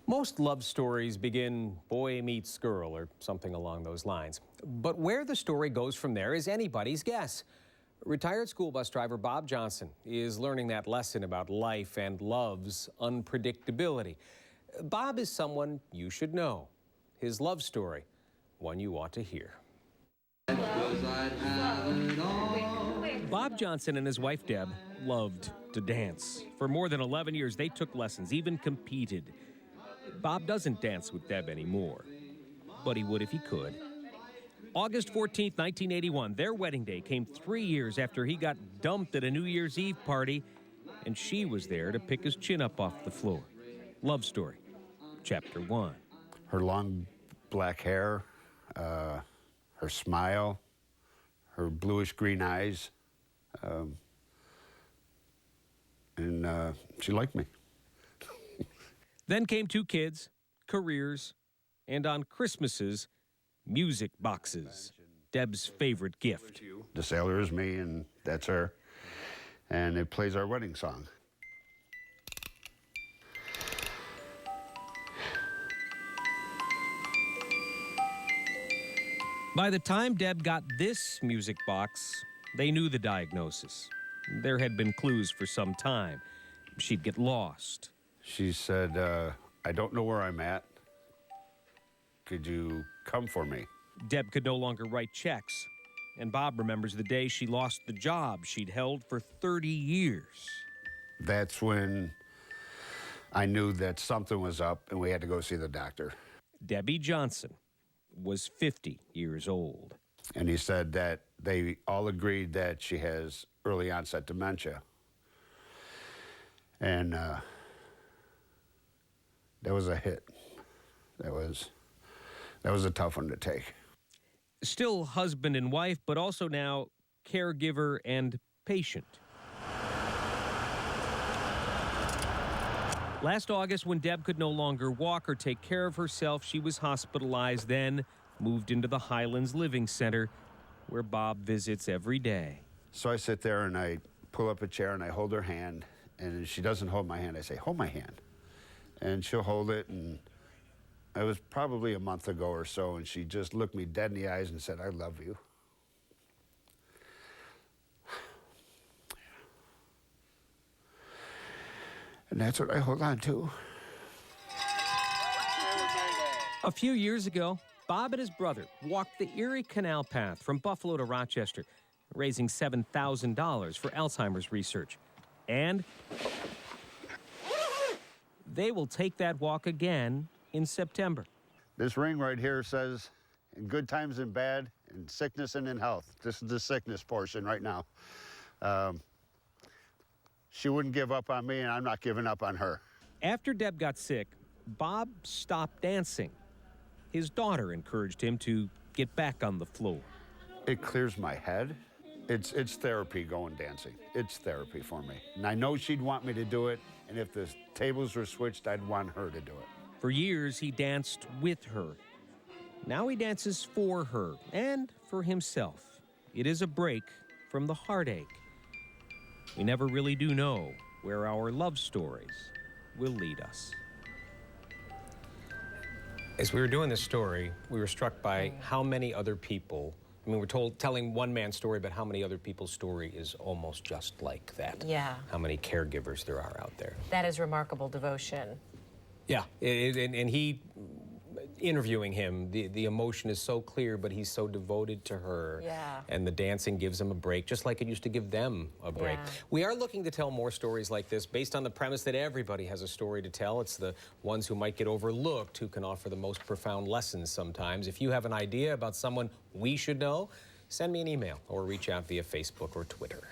Most love stories begin boy meets girl or something along those lines. But where the story goes from there is anybody's guess. Retired school bus driver Bob Johnson is learning that lesson about life and love's unpredictability. Bob is someone you should know. His love story, one you ought to hear. Bob Johnson and his wife Deb loved to dance. For more than 11 years, they took lessons, even competed. Bob doesn't dance with Deb anymore, but he would if he could. August 14th, 1981, their wedding day came 3 years after he got dumped at a New Year's Eve party, and she was there to pick his chin up off the floor. Love story, chapter 1. Her long black hair, her smile, her bluish-green eyes, and she liked me. Then came 2 kids, careers, and on Christmases, music boxes, Deb's favorite gift. The sailor is me, and that's her, and it plays our wedding song. By the time Deb got this music box, they knew the diagnosis. There had been clues for some time. She'd get lost. She said, I don't know where I'm at. Could you come for me? Deb could no longer write checks, and Bob remembers the day she lost the job she'd held for 30 years. That's when I knew that something was up and we had to go see the doctor. Debbie Johnson was 50 years old. And he said that they all agreed that she has early onset dementia. And that was a hit. That was a tough one to take. Still husband and wife, but also now caregiver and patient. Last August, when Deb could no longer walk or take care of herself, she was hospitalized, then moved into the Highlands Living Center, where Bob visits every day. So I sit there and I pull up a chair and I hold her hand, and if she doesn't hold my hand, I say, hold my hand. And she'll hold it, and it was probably a month ago or so, and she just looked me dead in the eyes and said, I love you. And that's what I hold on to. A few years ago, Bob and his brother walked the Erie Canal Path from Buffalo to Rochester, raising $7,000 for Alzheimer's research. And they will take that walk again in September. This ring right here says, in good times and bad, in sickness and in health. This is the sickness portion right now. She wouldn't give up on me, and I'm not giving up on her. After Deb got sick, Bob stopped dancing. His daughter encouraged him to get back on the floor. It clears my head. It's therapy going dancing. It's therapy for me. And I know she'd want me to do it, and if the tables were switched, I'd want her to do it. For years, he danced with her. Now he dances for her and for himself. It is a break from the heartache. We never really do know where our love stories will lead us. As we were doing this story, we were struck by how many other people, I mean, we're telling one man's story, but how many other people's story is almost just like that. Yeah. How many caregivers there are out there. That is remarkable devotion. Yeah, and he, interviewing him, the emotion is so clear, but he's so devoted to her. Yeah. And the dancing gives him a break, just like it used to give them a break. Yeah. We are looking to tell more stories like this based on the premise that everybody has a story to tell. It's the ones who might get overlooked who can offer the most profound lessons sometimes. If you have an idea about someone we should know, send me an email or reach out via Facebook or Twitter.